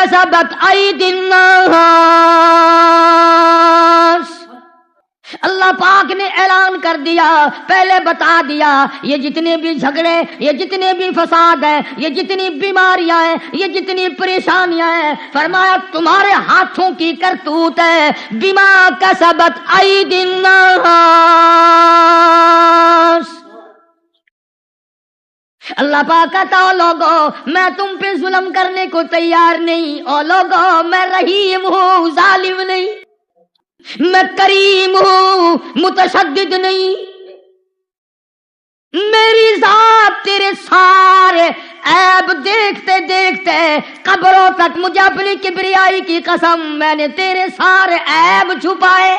کسبت ایدی الناس۔ اللہ پاک نے اعلان کر دیا، پہلے بتا دیا یہ جتنے بھی جھگڑے، یہ جتنے بھی فساد ہیں، یہ جتنی بیماریاں ہیں، یہ جتنی پریشانیاں ہیں، فرمایا تمہارے ہاتھوں کی کرتوت ہے، بما کسبت ایدی الناس۔ اللہ پاک کہتا او لوگو میں تم پہ ظلم کرنے کو تیار نہیں، او لوگو میں رحیم ہوں، ظالم نہیں، میں کریم ہوں، متشدد نہیں، میری ذات تیرے سارے عیب دیکھتے دیکھتے قبروں تک، مجھے اپنی کبریائی کی قسم میں نے تیرے سارے عیب چھپائے۔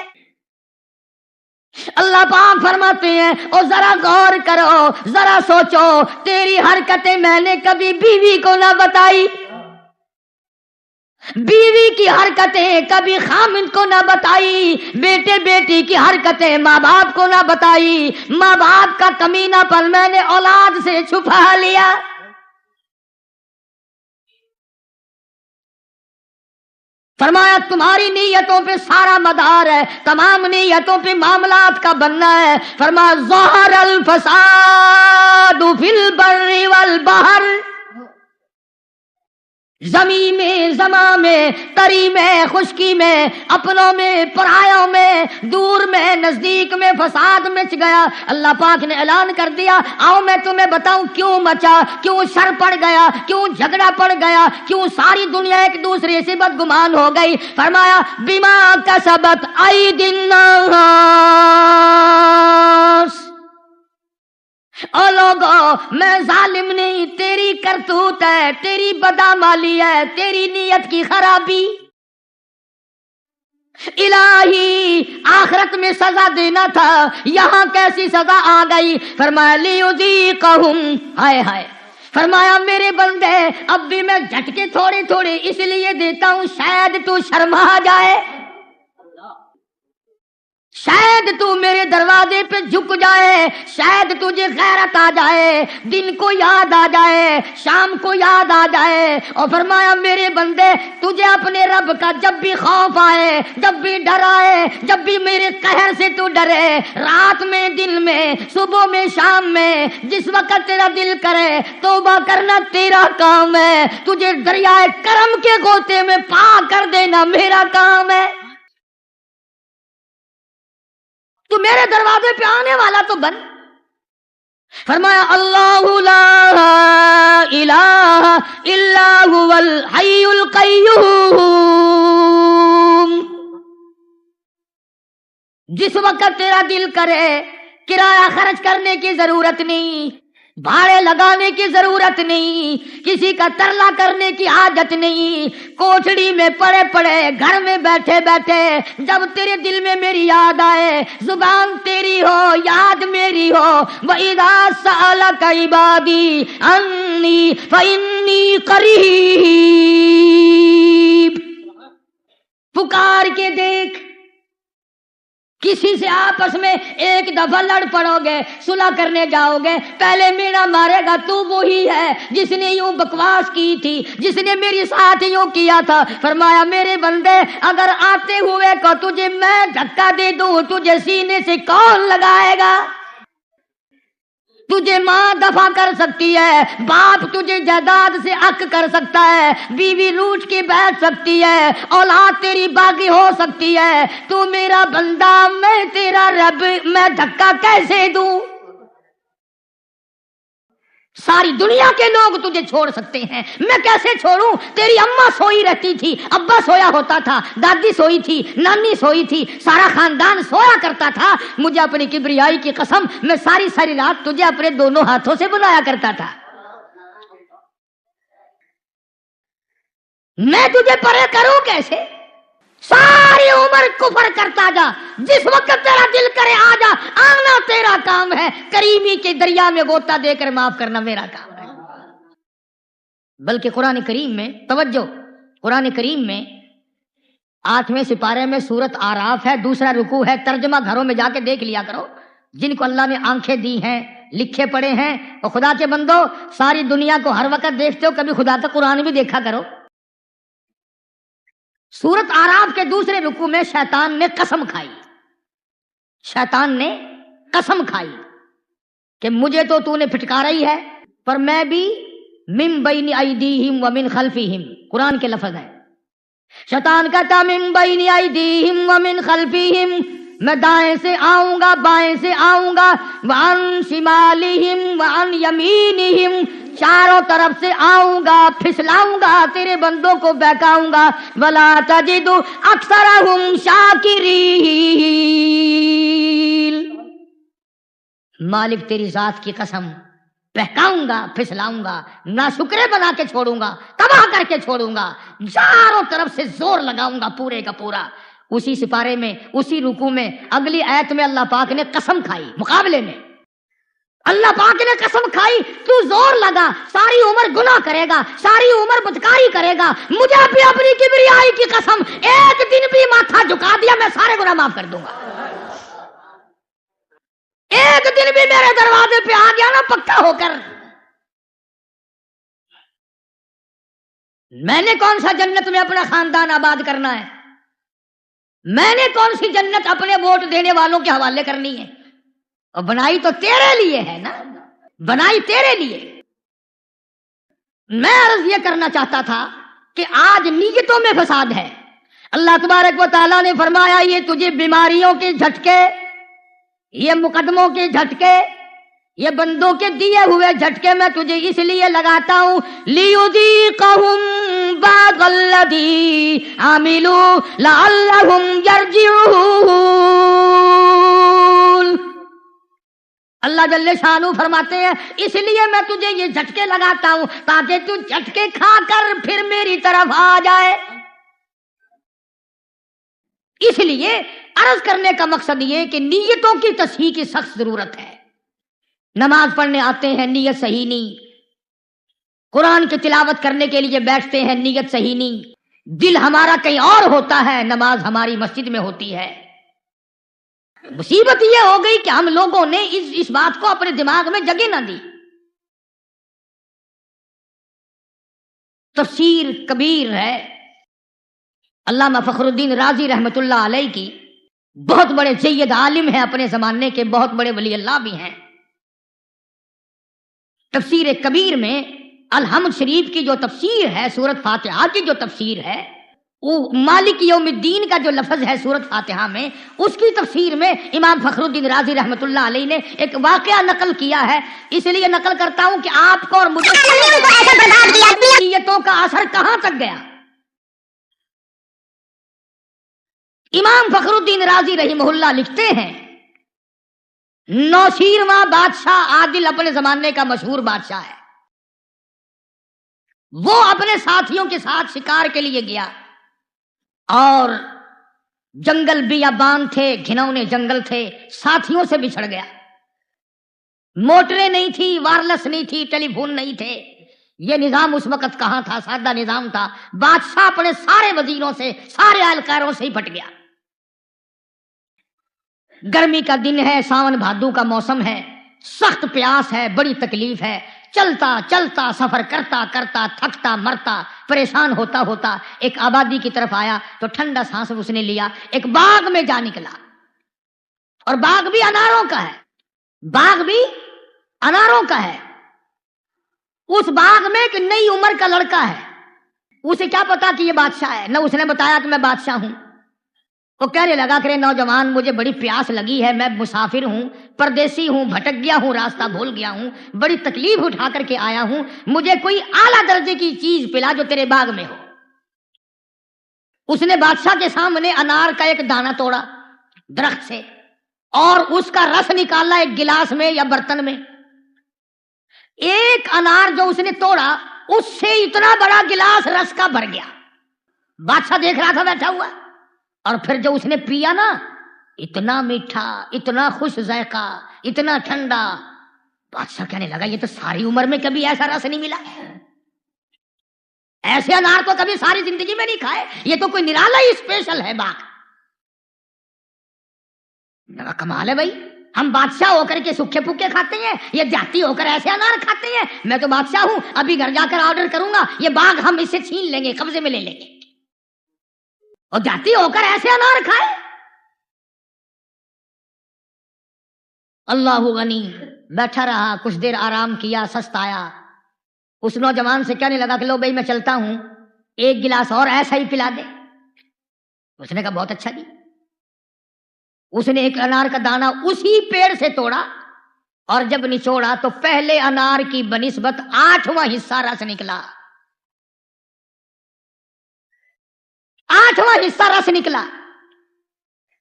اللہ پاک فرماتے ہیں او ذرا غور کرو، ذرا سوچو، تیری حرکتیں میں نے کبھی بیوی کو نہ بتائی، بیوی کی حرکتیں کبھی خامند کو نہ بتائی، بیٹے بیٹی کی حرکتیں ماں باپ کو نہ بتائی، ماں باپ کا کمینہ پن میں نے اولاد سے چھپا لیا۔ فرمایا تمہاری نیتوں پہ سارا مدار ہے، تمام نیتوں پہ معاملات کا بننا ہے۔ فرمایا ظہر الفساد فی البر والبحر، زمین میں، زماں میں، تری میں، خشکی میں، اپنوں میں، پرایوں میں، دور میں، نزدیک میں فساد مچ گیا۔ اللہ پاک نے اعلان کر دیا آؤ میں تمہیں بتاؤں کیوں مچا، کیوں شر پڑ گیا، کیوں جھگڑا پڑ گیا، کیوں ساری دنیا ایک دوسرے سے بدگمان ہو گئی۔ فرمایا بما کسبت ایدی الناس، او لوگو میں ظالم نہیں، تیری کرتوت ہے، تیری بدعمالی ہے، تیری نیت کی خرابی۔ الہی آخرت میں سزا دینا تھا، یہاں کیسی سزا آ گئی؟ فرمایا لیذیقہم، ہائے ہائے، فرمایا میرے بندے اب بھی میں جھٹکے تھوڑے تھوڑے اس لیے دیتا ہوں شاید تو شرما جائے، شاید تو میرے دروازے پہ جھک جائے، شاید تجھے غیرت آ جائے، دن کو یاد آ جائے، شام کو یاد آ جائے۔ اور فرمایا میرے بندے تجھے اپنے رب کا جب بھی خوف آئے، جب بھی ڈر آئے، جب بھی میرے قہر سے تو ڈرے، رات میں، دن میں، صبح میں، شام میں، جس وقت تیرا دل کرے توبہ کرنا تیرا کام ہے، تجھے دریائے کرم کے گوتے میں پا کر دینا میرا کام ہے۔ تو میرے دروازے پہ آنے والا تو بن۔ فرمایا اللہ لا الہ الا هو الحی القیوم، جس وقت تیرا دل کرے کرایہ خرچ کرنے کی ضرورت نہیں، بھاڑے لگانے کی ضرورت نہیں، کسی کا ترلا کرنے کی حاجت نہیں، کوٹھڑی میں پڑے پڑے، گھر میں بیٹھے بیٹھے جب تیرے دل میں میری یاد آئے، زبان تیری ہو، یاد میری ہو، وَإِذَا سَأَلَكَ عِبَادِي عَنِّي فَإِنِّي قَرِيبٌ، پکار کے دیکھ۔ کسی سے آپس میں ایک دفعہ لڑ پڑو گے، صلح کرنے جاؤ گے، پہلے میرا مارے گا تو وہی ہے جس نے یوں بکواس کی تھی، جس نے میری ساتھ یوں کیا تھا۔ فرمایا میرے بندے اگر آتے ہوئے کو تجھے میں دھکا دے دوں، تجھے سینے سے کون لگائے گا؟ تجھے ماں دفع کر سکتی ہے، باپ تجھے جائیداد سے حق کر سکتا ہے، بیوی روٹ کے بیٹھ سکتی ہے، اولاد تیری باغی ہو سکتی ہے، تو میرا بندہ میں تیرا رب، میں دھکا کیسے دوں؟ ساری دنیا کے لوگ تجھے چھوڑ سکتے ہیں، میں کیسے چھوڑوں؟ تیری اماں سوئی رہتی تھی، ابا سویا ہوتا تھا، دادی سوئی تھی، نانی سوئی تھی، سارا خاندان سویا کرتا تھا، مجھے اپنی کبریائی کی قسم میں ساری ساری رات تجھے اپنے دونوں ہاتھوں سے بلایا کرتا تھا، میں تجھے پرے کروں کیسے؟ ساری عمر کفر کرتا جا، جس وقت تیرا دل کرے آ جا، آنا تیرا کام ہے، کریمی کے دریا میں غوطہ دے کر معاف کرنا میرا کام ہے۔ بلکہ قرآن کریم میں توجہ، قرآن کریم میں 8ویں سپارے میں سورت آراف ہے، دوسرا رکوع ہے، ترجمہ گھروں میں جا کے دیکھ لیا کرو، جن کو اللہ نے آنکھیں دی ہیں، لکھے پڑے ہیں، اور خدا کے بندو ساری دنیا کو ہر وقت دیکھتے ہو، کبھی خدا کا قرآن بھی دیکھا کرو۔ سورت آراف کے دوسرے رکوع میں شیطان نے قسم کھائی، شیطان نے قسم کھائی کہ مجھے تو نے پھٹکارا ہی ہے، پر میں بھی من بین ایدیہم ومن خلفہم، قرآن کے لفظ ہیں۔ شیطان کہتا من بین ایدیہم ومن خلفہم، میں دائیں سے آؤں گا بائیں سے آؤں گا، وعن شمالہم وعن یمینہم، چاروں طرف سے آؤں گا، پھسلاؤں گا، تیرے بندوں کو بہکاؤں گا، ولا تجد اکثرہم شاکرین، مالک تیری ذات کی قسم، بہکاؤں گا، پھسلاؤں گا، ناشکرے بنا کے چھوڑوں گا، تباہ کر کے چھوڑوں گا، چاروں طرف سے زور لگاؤں گا پورے کا پورا۔ اسی سپارے میں، اسی رکوع میں، اگلی آیت میں اللہ پاک نے قسم کھائی، مقابلے میں اللہ پاک نے قسم کھائی تو زور لگا، ساری عمر گناہ کرے گا، ساری عمر بدکاری کرے گا، مجھے بھی اپنی کبریائی کی قسم، ایک دن بھی ماتھا جھکا دیا میں سارے گناہ معاف کر دوں گا۔ ایک دن بھی میرے دروازے پہ آ گیا نا پکا ہو کر، میں نے کون سا جنت میں اپنا خاندان آباد کرنا ہے، میں نے کون سی جنت اپنے ووٹ دینے والوں کے حوالے کرنی ہے، اور بنائی تو تیرے لیے ہے نا، بنائی تیرے لیے۔ میں عرض یہ کرنا چاہتا تھا کہ آج نیتوں میں فساد ہے۔ اللہ تبارک و تعالیٰ نے فرمایا یہ تجھے بیماریوں کے جھٹکے، یہ مقدموں کے جھٹکے، یہ بندوں کے دیے ہوئے جھٹکے میں تجھے اس لیے لگاتا ہوں لِيُذِيقَهُمْ بَعْضَ الَّذِي عَمِلُوا لَعَلَّهُمْ يَرْجِعُونَ۔ اللہ جل شانہ فرماتے ہیں اس لیے میں تجھے یہ جھٹکے لگاتا ہوں تاکہ تو جھٹکے کھا کر پھر میری طرف آ جائے۔ اس لیے عرض کرنے کا مقصد یہ کہ نیتوں کی تصحیح کی سخت ضرورت ہے۔ نماز پڑھنے آتے ہیں نیت صحیح نہیں، قرآن کی تلاوت کرنے کے لیے بیٹھتے ہیں نیت صحیح نہیں، دل ہمارا کہیں اور ہوتا ہے، نماز ہماری مسجد میں ہوتی ہے۔ مصیبت یہ ہو گئی کہ ہم لوگوں نے اس بات کو اپنے دماغ میں جگہ نہ دی۔ تفسیر کبیر ہے علامہ فخر الدین رازی رحمۃ اللہ علیہ کی، بہت بڑے سید عالم ہیں اپنے زمانے کے، بہت بڑے ولی اللہ بھی ہیں۔ تفسیر کبیر میں الحمد شریف کی جو تفسیر ہے، سورت فاتحہ کی جو تفسیر ہے، وہ مالک یوم الدین کا جو لفظ ہے سورت فاتحہ میں، اس کی تفسیر میں امام فخر الدین رازی رحمۃ اللہ علیہ نے ایک واقعہ نقل کیا ہے، اس لیے نقل کرتا ہوں کہ آپ کو اور مجھے نیتوں کا اثر کہاں تک گیا۔ امام فخر الدین رازی رحمہ اللہ لکھتے ہیں، نوشیرواں بادشاہ عادل اپنے زمانے کا مشہور بادشاہ ہے، وہ اپنے ساتھیوں کے ساتھ شکار کے لیے گیا اور جنگل بیابان تھے، گھنونے جنگل تھے، ساتھیوں سے بچھڑ گیا، موٹریں نہیں تھی، وائرلیس نہیں تھی، ٹیلی فون نہیں تھے، یہ نظام اس وقت کہاں تھا، سادہ نظام تھا۔ بادشاہ اپنے سارے وزیروں سے، سارے اہلکاروں سے ہی پھٹ گیا۔ گرمی کا دن ہے، ساون بھادو کا موسم ہے، سخت پیاس ہے، بڑی تکلیف ہے، چلتا چلتا سفر کرتا کرتا تھکتا مرتا پریشان ہوتا ہوتا ایک آبادی کی طرف آیا تو ٹھنڈا سانس اس نے لیا، ایک باغ میں جا نکلا، اور باغ بھی اناروں کا ہے، باغ بھی اناروں کا ہے۔ اس باغ میں ایک نئی عمر کا لڑکا ہے، اسے کیا پتا کہ یہ بادشاہ ہے، نہ اس نے بتایا کہ میں بادشاہ ہوں۔ وہ کہنے لگا کہ نوجوان مجھے بڑی پیاس لگی ہے، میں مسافر ہوں، پردیسی ہوں، بھٹک گیا ہوں، راستہ بھول گیا ہوں، بڑی تکلیف اٹھا کر کے آیا ہوں، مجھے کوئی اعلیٰ درجے کی چیز پلا جو تیرے باغ میں ہو۔ اس نے بادشاہ کے سامنے انار کا ایک دانہ توڑا درخت سے اور اس کا رس نکالا ایک گلاس میں یا برتن میں۔ ایک انار جو اس نے توڑا اس سے اتنا بڑا گلاس رس کا بھر گیا۔ بادشاہ دیکھ رہا تھا بیٹھا ہوا، اور پھر جو اس نے پیا نا، اتنا میٹھا، اتنا خوش ذائقہ، اتنا ٹھنڈا، بادشاہ کہنے لگا یہ تو ساری عمر میں کبھی ایسا رس نہیں ملا، ایسے انار تو کبھی ساری زندگی میں نہیں کھائے، یہ تو کوئی نرالا ہی اسپیشل ہے باغ۔ کمال ہے بھائی، ہم بادشاہ ہو کر کے سکھے پکے کھاتے ہیں، یہ دیہاتی ہو کر ایسے انار کھاتے ہیں۔ میں تو بادشاہ ہوں، ابھی گھر جا کر آرڈر کروں گا، یہ باغ ہم اسے چھین لیں گے، قبضے میں لے لیں گے۔ اور جاتی ہو کر ایسے انار کھائے. اللہ غنی. بیٹھا رہا کچھ دیر آرام کیا، سستایا. اس نوجوان سے کہنے لگا کہ لو بھائی میں چلتا ہوں، ایک گلاس اور ایسا ہی پلا دے. اس نے کہا بہت اچھا جی. اس نے ایک انار کا دانہ اسی پیڑ سے توڑا اور جب نچوڑا تو پہلے انار کی بنسبت 8واں حصہ رس نکلا. 8واں حصہ رس نکلا.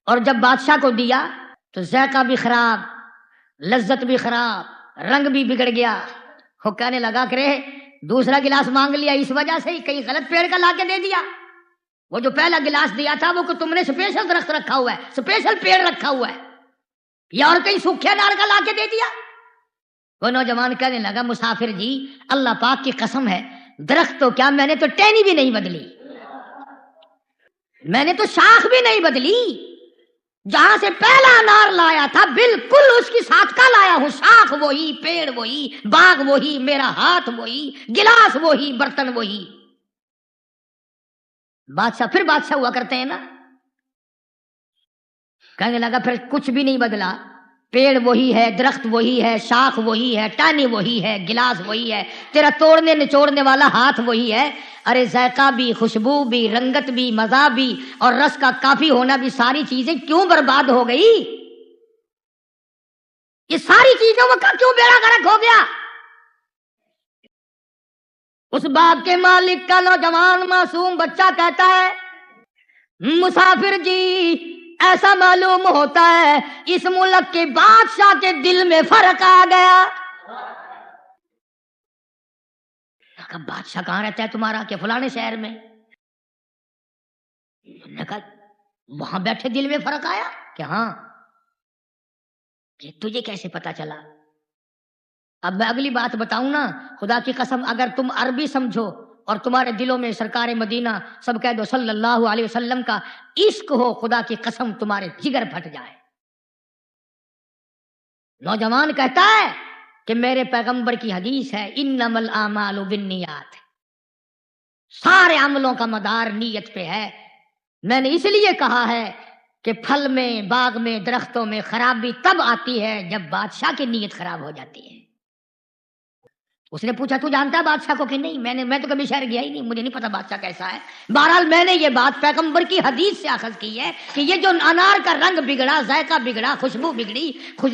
اور جب بادشاہ کو دیا تو ذائقہ بھی خراب، لذت بھی خراب، رنگ بھی بگڑ گیا. وہ کہنے لگا کہ رے دوسرا گلاس مانگ لیا اس وجہ سے ہی، کہیں غلط پیڑ کا لا کے دے دیا. وہ جو پہلا گلاس دیا تھا وہ کہ تم نے اسپیشل درخت رکھا ہوا ہے، اسپیشل پیڑ رکھا ہوا ہے، یا اور کہیں سوکھے انار کا لا کے دے دیا. وہ نوجوان کہنے لگا مسافر جی اللہ پاک کی قسم ہے، درخت تو کیا میں نے تو ٹہنی بھی نہیں بدلی، میں نے تو شاخ بھی نہیں بدلی. جہاں سے پہلا انار لایا تھا بالکل اس کی ساتھ کا لایا ہوں. شاخ وہی، پیڑ وہی، باغ وہی، میرا ہاتھ وہی، گلاس وہی، برتن وہی. بادشاہ پھر بادشاہ ہوا کرتے ہیں نا. کہنے لگا پھر کچھ بھی نہیں بدلا، پیڑ وہی ہے، درخت وہی ہے، شاخ وہی ہے، ٹہنی وہی ہے، گلاس وہی ہے، تیرا توڑنے نچوڑنے والا ہاتھ وہی ہے. ارے ذائقہ بھی، خوشبو بھی، رنگت بھی، مزہ بھی اور رس کا کافی ہونا بھی، ساری چیزیں کیوں برباد ہو گئی؟ یہ ساری چیزوں کا کیوں بیڑا غرق ہو گیا؟ اس باغ کے مالک کا نوجوان معصوم بچہ کہتا ہے مسافر جی ایسا معلوم ہوتا ہے اس ملک کے بادشاہ کے دل میں فرق آ گیا. بادشاہ کہاں رہتا ہے تمہارا؟ کہ فلانے شہر میں. نے کہا وہاں بیٹھے دل میں فرق آیا؟ کہ ہاں. کہ تجھے کیسے پتا چلا؟ اب میں اگلی بات بتاؤں نا، خدا کی قسم اگر تم عربی سمجھو اور تمہارے دلوں میں سرکار مدینہ سب کہہ دو صلی اللہ علیہ وسلم کا عشق ہو، خدا کی قسم تمہارے جگر پھٹ جائے. نوجوان کہتا ہے کہ میرے پیغمبر کی حدیث ہے انما الاعمال بالنیات، سارے عملوں کا مدار نیت پہ ہے. میں نے اس لیے کہا ہے کہ پھل میں، باغ میں، درختوں میں خرابی تب آتی ہے جب بادشاہ کی نیت خراب ہو جاتی ہے. اس نے پوچھا تو جانتا ہے بادشاہ کو؟ کہ نہیں، میں تو کبھی شہر گیا ہی نہیں، مجھے نہیں پتا بادشاہ کیسا ہے. بہرحال میں نے یہ بات پیغمبر کی حدیث سے اخذ کی ہے کہ یہ جو انار کا رنگ بگڑا، ذائقہ بگڑا، خوشبو بگڑی،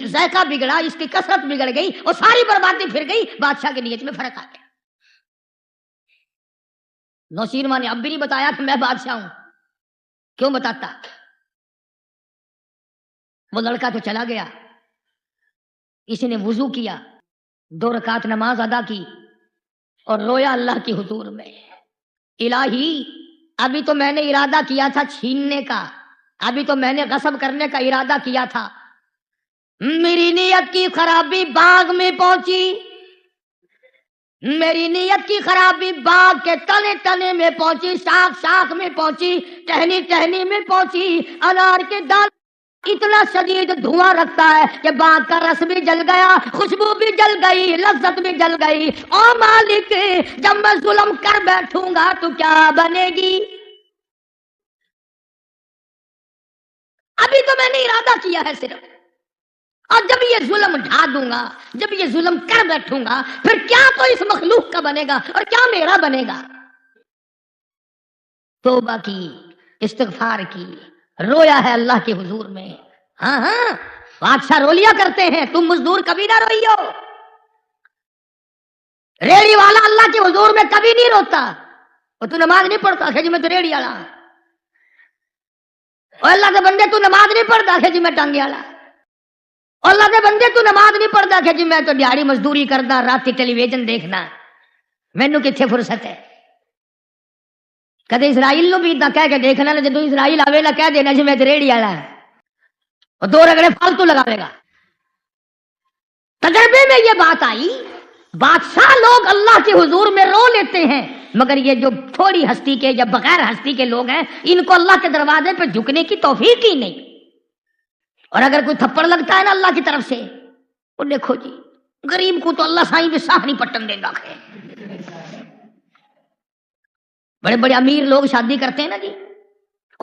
ذائقہ بگڑا، اس کی کثرت بگڑ گئی اور ساری بربادی پھر گئی، بادشاہ کی نیت میں فرق آ گیا. نوشین ماں نے اب بھی نہیں بتایا کہ میں بادشاہ ہوں. کیوں بتاتا؟ وہ لڑکا تو چلا گیا، اس نے وضو کیا، 2 رکعت نماز ادا کی اور رویا اللہ کی حضور میں. الہی ابھی تو میں نے ارادہ کیا تھا چھیننے کا، ابھی تو میں نے غصب کرنے کا ارادہ کیا تھا، میری نیت کی خرابی باغ میں پہنچی، میری نیت کی خرابی باغ کے تنے تنے میں پہنچی، شاخ شاخ میں پہنچی، ٹہنی ٹہنی میں پہنچی. انار کے دان اتنا شدید دھواں رکھتا ہے کہ باغ کا رس بھی جل گیا، خوشبو بھی جل گئی، لذت بھی جل گئی. او مالک جب میں ظلم کر بیٹھوں گا تو کیا بنے گی؟ ابھی تو میں نے ارادہ کیا ہے صرف، اور جب یہ ظلم ڈھا دوں گا، جب یہ ظلم کر بیٹھوں گا پھر کیا تو اس مخلوق کا بنے گا اور کیا میرا بنے گا. توبہ کی، استغفار کی، رویا ہے اللہ کے حضور میں. ہاں ہاں بادشاہ رو لیا کرتے ہیں، تم مزدور کبھی نہ روئیو. ریڑی والا اللہ کے حضور میں کبھی نہیں روتا. اور تو نماز نہیں پڑھتا کہ جی میں تو ریڑی والا، اور اللہ کے بندے تو نماز نہیں پڑھتا کہ جی میں ٹانگے والا، اور اللہ کے بندے تو نماز نہیں پڑھتا کہ جی میں تو دیہڑی مزدوری کردا، راتی ٹیلی ویژن دیکھنا، مینوں کتنے فرصت ہے. کدے اسرائیل نو بھی اتنا کہہ کے دیکھنا نا، جدو اسرائیل آوے نا کہہ دینا جی میں تو ریڑی والا ہے، اور 2 رگڑے فالتو لگاوے گا. تجربے میں یہ بات آئی بادشاہ لوگ اللہ کے حضور میں رو لیتے ہیں، مگر یہ جو تھوڑی ہستی کے یا بغیر ہستی کے لوگ ہیں ان کو اللہ کے دروازے پہ جھکنے کی توفیق ہی نہیں. اور اگر کوئی تھپڑ لگتا ہے نا اللہ کی طرف سے، وہ دیکھو جی غریب کو تو اللہ سائیں بھی صاف نہیں پٹن دے گا. بڑے بڑے امیر لوگ شادی کرتے ہیں نا جی،